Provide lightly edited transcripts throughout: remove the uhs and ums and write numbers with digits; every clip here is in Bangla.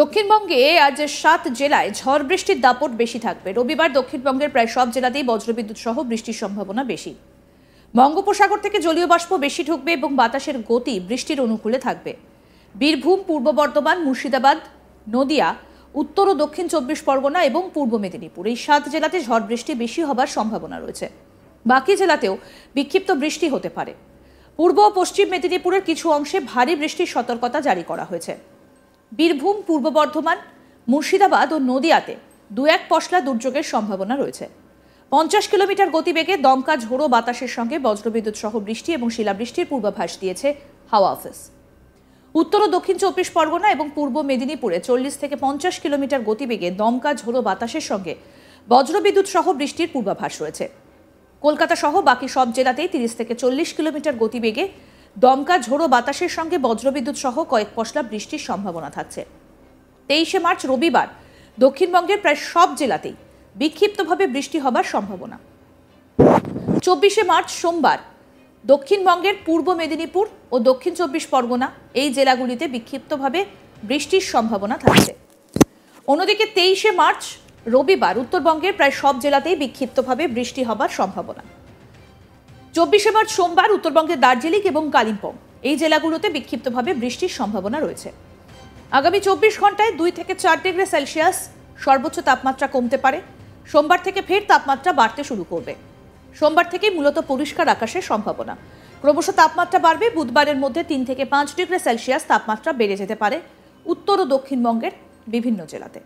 দক্ষিণবঙ্গে আজ 7 জেলায় ঝড় বৃষ্টির দাপট বেশি থাকবে। রবিবার দক্ষিণবঙ্গের প্রায় সব জেলাতেই বজ্রবিদ্যুৎ সহ বৃষ্টির সম্ভাবনা বেশি। বঙ্গোপসাগর থেকে জলীয় বাষ্প বেশি ঢুকবে এবং বাতাসের গতি বৃষ্টির অনুকূলে থাকবে। বীরভূম, পূর্ব বর্ধমান, মুর্শিদাবাদ, নদিয়া, উত্তর ও দক্ষিণ 24 পরগনা এবং পূর্ব মেদিনীপুর এই 7 জেলাতে ঝড় বৃষ্টি বেশি হবার সম্ভাবনা রয়েছে। বাকি জেলাতেও বিক্ষিপ্ত বৃষ্টি হতে পারে। পূর্ব ও পশ্চিম মেদিনীপুরের কিছু অংশে ভারী বৃষ্টির সতর্কতা জারি করা হয়েছে। বীরভূম, পূর্ব বর্ধমান, মুর্শিদাবাদ ও নদিয়াতে 2-1 পশলা দুর্যোগের সম্ভাবনা রয়েছে। 50 কিলোমিটার গতিবেগে দমকা ঝোড়ো বাতাসের সঙ্গে বজ্রবিদ্যুৎ সহ বৃষ্টি এবং শিলাবৃষ্টির পূর্বাভাস দিয়েছে হাওয়া অফিস। উত্তর ও দক্ষিণ 24 পরগনা এবং পূর্ব মেদিনীপুরে 40 থেকে 50 কিলোমিটার গতিবেগে দমকা ঝোড়ো বাতাসের সঙ্গে বজ্রবিদ্যুৎ সহ বৃষ্টির পূর্বাভাস রয়েছে। কলকাতা সহ বাকি সব জেলাতেই 30 থেকে 40 কিলোমিটার গতিবেগে দমকা ঝোড়ো বাতাসের সঙ্গে বজ্রবিদ্যুৎ সহ কয়েক পশলা বৃষ্টির সম্ভাবনা থাকছে। 23শে মার্চ রবিবার দক্ষিণবঙ্গের প্রায় সব জেলাতেই বিক্ষিপ্তভাবে বৃষ্টি হবার সম্ভাবনা। 24শে মার্চ সোমবার দক্ষিণবঙ্গের পূর্ব মেদিনীপুর ও দক্ষিণ 24 পরগনা এই জেলাগুলিতে বিক্ষিপ্তভাবে বৃষ্টির সম্ভাবনা থাকছে। অন্যদিকে 23শে মার্চ রবিবার উত্তরবঙ্গের প্রায় সব জেলাতেই বিক্ষিপ্তভাবে বৃষ্টি হবার সম্ভাবনা। 24শে মার্চ সোমবার উত্তরবঙ্গের দার্জিলিং এবং কালিম্পং এই জেলাগুলোতে বিক্ষিপ্তভাবে বৃষ্টির সম্ভাবনা রয়েছে। আগামী 24 ঘন্টায় 2 থেকে 4 ডিগ্রি সেলসিয়াস সর্বোচ্চ তাপমাত্রা কমতে পারে। সোমবার থেকে ফের তাপমাত্রা বাড়তে শুরু করবে। সোমবার থেকে মূলত পরিষ্কার আকাশের সম্ভাবনা। ক্রমশ তাপমাত্রা বাড়বে। বুধবারের মধ্যে 3 থেকে 5 ডিগ্রি সেলসিয়াস তাপমাত্রা বেড়ে যেতে পারে উত্তর ও দক্ষিণবঙ্গের বিভিন্ন জেলাতে।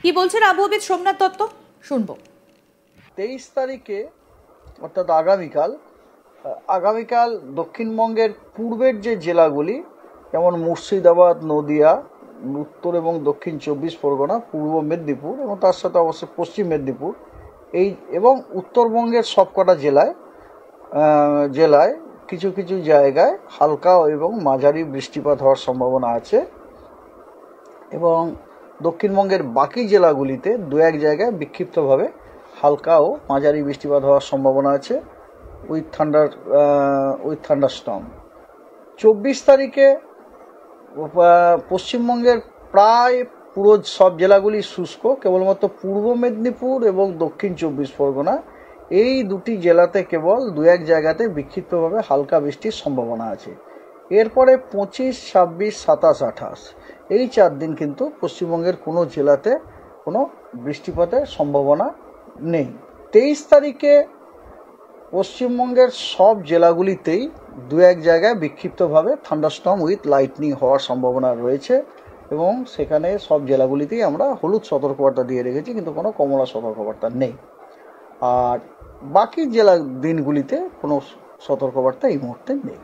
কি বলছেন আবহাওয়াবিদ সোমনাথ দত্ত, শুনবো। 23 তারিখে অর্থাৎ আগামীকাল দক্ষিণবঙ্গের পূর্বের যে জেলাগুলি যেমন মুর্শিদাবাদ, নদিয়া, উত্তর এবং দক্ষিণ 24 পরগনা, পূর্ব মেদিনীপুর এবং তার সাথে অবশ্যই পশ্চিম মেদিনীপুর এই এবং উত্তরবঙ্গের সবকটা জেলায় কিছু কিছু জায়গায় হালকা এবং মাঝারি বৃষ্টিপাত হওয়ার সম্ভাবনা আছে এবং দক্ষিণবঙ্গের বাকি জেলাগুলিতে 2-1 জায়গায় বিক্ষিপ্তভাবে হালকা ও মাঝারি বৃষ্টিপাত হওয়ার সম্ভাবনা আছে উইথ থান্ডারস্টর্ম। 24 তারিখে পশ্চিমবঙ্গের প্রায় পুরো সব জেলাগুলি শুষ্ক, কেবলমাত্র পূর্ব মেদিনীপুর এবং দক্ষিণ 24 পরগনা এই দুটি জেলাতে কেবল 2-1 জায়গাতে বিক্ষিপ্তভাবে হালকা বৃষ্টির সম্ভাবনা আছে। এরপরে 25, 26, 27, 28 এই 4 দিন কিন্তু পশ্চিমবঙ্গের কোনো জেলাতে কোনো বৃষ্টিপাতের সম্ভাবনা নেই। 23 তারিখে পশ্চিমবঙ্গের সব জেলাগুলিতেই 2-1 জায়গায় বিক্ষিপ্তভাবে থান্ডারস্টর্ম উইথ লাইটনিং হওয়ার সম্ভাবনা রয়েছে এবং সেখানে সব জেলাগুলিতেই আমরা হলুদ সতর্কবার্তা দিয়ে রেখেছি, কিন্তু কোনো কমলা সতর্কবার্তা নেই। আর বাকি জেলা দিনগুলিতে কোনো সতর্কবার্তা এই মুহূর্তে নেই।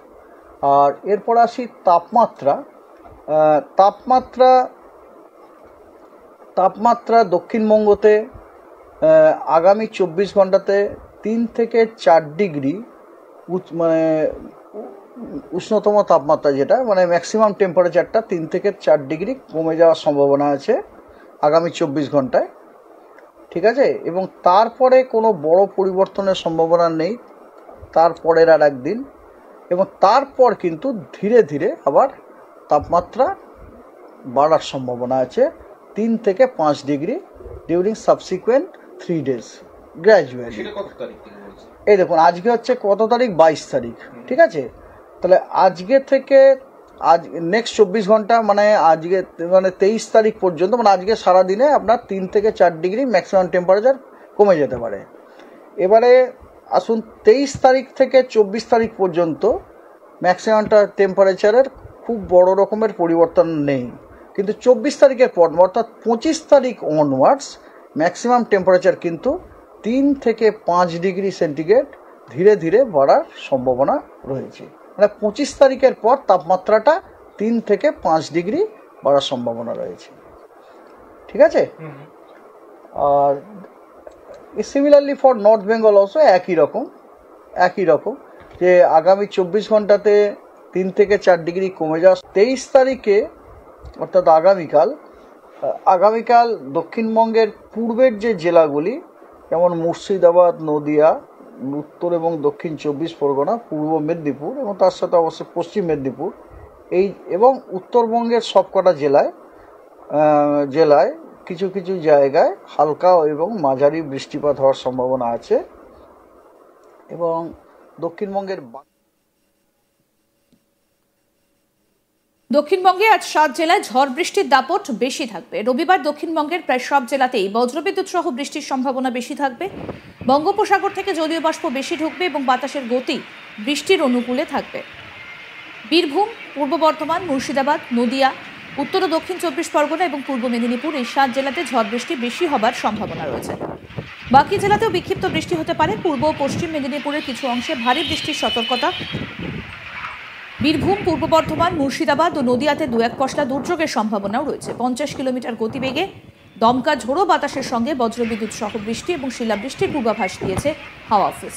আর এরপর আসি তাপমাত্রা দক্ষিণবঙ্গতে আগামী 24 ঘন্টাতে 3 থেকে 4 ডিগ্রি উষ্ণতম তাপমাত্রা, যেটা ম্যাক্সিমাম টেম্পারেচারটা 3 থেকে 4 ডিগ্রি কমে যাওয়ার সম্ভাবনা আছে আগামী 24 ঘন্টায়, ঠিক আছে। এবং তারপরে কোনো বড় পরিবর্তনের সম্ভাবনা নেই তারপরের আর একদিন, এবং তারপর কিন্তু ধীরে ধীরে আবার তাপমাত্রা বাড়ার সম্ভাবনা আছে 3 থেকে 5 degree during subsequent 3 days gradually. এই দেখুন আজকে হচ্ছে কত তারিখ, 22 তারিখ, ঠিক আছে। তাহলে আজকে থেকে আজ নেক্সট 24 ঘন্টা আজকে 23 তারিখ পর্যন্ত আজকে সারাদিনে আপনার 3 থেকে 4 ডিগ্রি ম্যাক্সিমাম টেম্পারেচার কমে যেতে পারে। এবারে আসুন 23 তারিখ থেকে 24 তারিখ পর্যন্ত ম্যাক্সিমামটা টেম্পারেচারের খুব বড় রকমের পরিবর্তন নেই, কিন্তু 24 তারিখের পর অর্থাৎ 25 তারিখ অনওয়ার্ডস ম্যাক্সিমাম টেম্পারেচার কিন্তু 3 থেকে 5 ডিগ্রি সেন্টিগ্রেড ধীরে ধীরে বাড়ার সম্ভাবনা রয়েছে। 25 তারিখের পর তাপমাত্রাটা 3 থেকে 5 ডিগ্রি বাড়ার সম্ভাবনা রয়েছে, ঠিক আছে। আর similarly for North Bengal also একই রকম যে আগামী 24 ঘন্টাতে 3 থেকে 4 ডিগ্রি কমে যাওয়া। 23 তারিখে অর্থাৎ আগামীকাল দক্ষিণবঙ্গের পূর্বের যে জেলাগুলি যেমন মুর্শিদাবাদ, নদিয়া, উত্তর এবং দক্ষিণ 24 পরগনা, পূর্ব মেদিনীপুর এবং তার সাথে অবশ্যই পশ্চিম মেদিনীপুর এবং উত্তরবঙ্গের সবকটা জেলায় কিছু কিছু জায়গায় হালকা এবং মাঝারি বৃষ্টিপাত হওয়ার সম্ভাবনা আছে। এবং দক্ষিণবঙ্গে আজ 7 জেলায় ঝড় বৃষ্টির দাপট বেশি থাকবে। রবিবার দক্ষিণবঙ্গের প্রায় সব জেলাতেই বজ্রবিদ্যুৎ সহ বৃষ্টির সম্ভাবনা বেশি থাকবে। বঙ্গোপসাগর থেকে জলীয় বাষ্প বেশি ঢুকবে এবং বাতাসের গতি বৃষ্টির অনুকূলে থাকবে। বীরভূম, পূর্ব বর্ধমান, মুর্শিদাবাদ, নদিয়া, উত্তর ও দক্ষিণ 24 পরগনা এবং পূর্ব মেদিনীপুর এই 7 জেলাতে ঝড় বৃষ্টি বেশি হবার সম্ভাবনা রয়েছে। বাকি জেলাতেও বিক্ষিপ্ত বৃষ্টি হতে পারে। পূর্ব ও পশ্চিম মেদিনীপুরের কিছু অংশে ভারী বৃষ্টির সতর্কতা। বীরভূম, পূর্ব বর্ধমান, মুর্শিদাবাদ ও নদিয়াতে 2-1 পশলা দুর্যোগের সম্ভাবনাও রয়েছে। 50 কিলোমিটার গতিবেগে দমকা ঝোড়ো বাতাসের সঙ্গে বজ্রবিদ্যুৎ সহ বৃষ্টি এবং শিলাবৃষ্টির পূর্বাভাস দিয়েছে হাওয়া অফিস।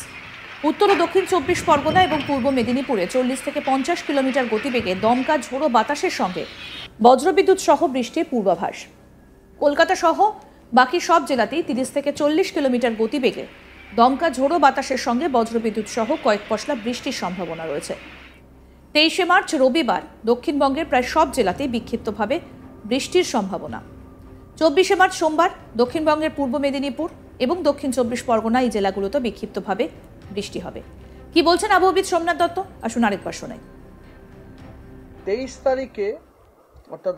উত্তর ও দক্ষিণ 24 পরগনা এবং পূর্ব মেদিনীপুরে 40 থেকে 50 কিলোমিটার গতিবেগে দমকা ঝোড়ো বাতাসের সঙ্গে বজ্রবিদ্যুৎ সহ বৃষ্টির পূর্বাভাস। কলকাতা সহ বাকি সব জেলাতেই 30 থেকে 40 কিলোমিটার গতিবেগে দমকা ঝোড়ো বাতাসের সঙ্গে বজ্রবিদ্যুৎ সহ কয়েক পশলা বৃষ্টির সম্ভাবনা রয়েছে। 23 মার্চ রবিবার দক্ষিণবঙ্গের প্রায় সব জেলাতেই বিক্ষিপ্তভাবে বৃষ্টির সম্ভাবনা। 24 মার্চ সোমবার দক্ষিণবঙ্গের পূর্ব মেদিনীপুর এবং দক্ষিণ 24 পরগনা এই জেলাগুলোতে বিক্ষিপ্তভাবে বৃষ্টি হবে। কি বলছেন আবহাওয়াবিদ সোমনাথ দত্ত, আসুন আরেকবার শোনাই। 23 তারিখে অর্থাৎ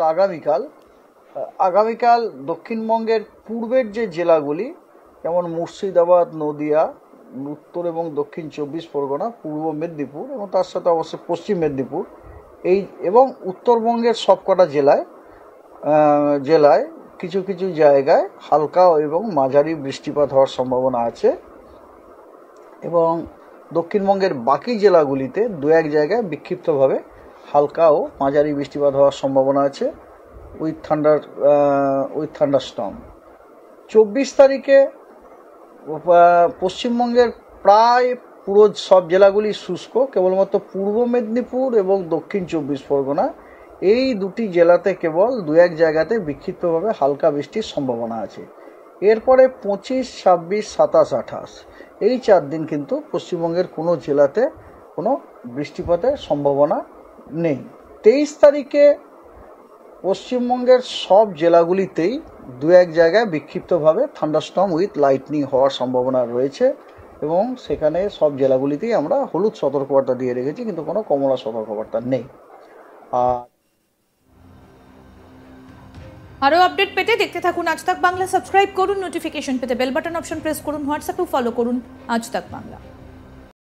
আগামীকাল দক্ষিণবঙ্গের পূর্বের যে জেলাগুলি যেমন মুর্শিদাবাদ, নদিয়া, উত্তর এবং দক্ষিণ 24 পরগনা, পূর্ব মেদিনীপুর এবং তার সাথে অবশ্যই পশ্চিম মেদিনীপুর এবং উত্তরবঙ্গের সবকটা জেলায় কিছু কিছু জায়গায় হালকা এবং মাঝারি বৃষ্টিপাত হওয়ার সম্ভাবনা আছে। এবং দক্ষিণবঙ্গের বাকি জেলাগুলিতে 2-1 জায়গায় বিক্ষিপ্তভাবে হালকা ও মাঝারি বৃষ্টিপাত হওয়ার সম্ভাবনা আছে উইথ থান্ডারস্টর্ম। 24 তারিখে পশ্চিমবঙ্গের প্রায় পুরো সব জেলাগুলি শুষ্ক, কেবলমাত্র পূর্ব মেদিনীপুর এবং দক্ষিণ 24 পরগনা এই দুটি জেলাতে কেবল 2-1 জায়গাতে বিক্ষিপ্তভাবে হালকা বৃষ্টির সম্ভাবনা আছে। এরপরে 25, 26, 27, 28 এই 4 দিন কিন্তু পশ্চিমবঙ্গের কোনো জেলাতে কোনো বৃষ্টিপাতের সম্ভাবনা নেই। 23 তারিখে পশ্চিমবঙ্গের সব জেলাগুলিতেই 2-1 জায়গায় বিক্ষিপ্তভাবে থান্ডারস্টর্ম উইথ লাইটনিং হওয়ার সম্ভাবনা রয়েছে এবং সেখানে সব জেলাগুলিতেই আমরা হলুদ সতর্কবার্তা দিয়ে রেখেছি, কিন্তু কোনো কমলা সতর্কবার্তা নেই। আরও আপডেট পেতে দেখতে থাকুন আজ তাক বাংলা। সাবস্ক্রাইব করুন, নোটিফিকেশন পেতে বেল বাটন অপশন প্রেস করুন, হোয়াটসঅ্যাপেও ফলো করুন আজ তাক বাংলা।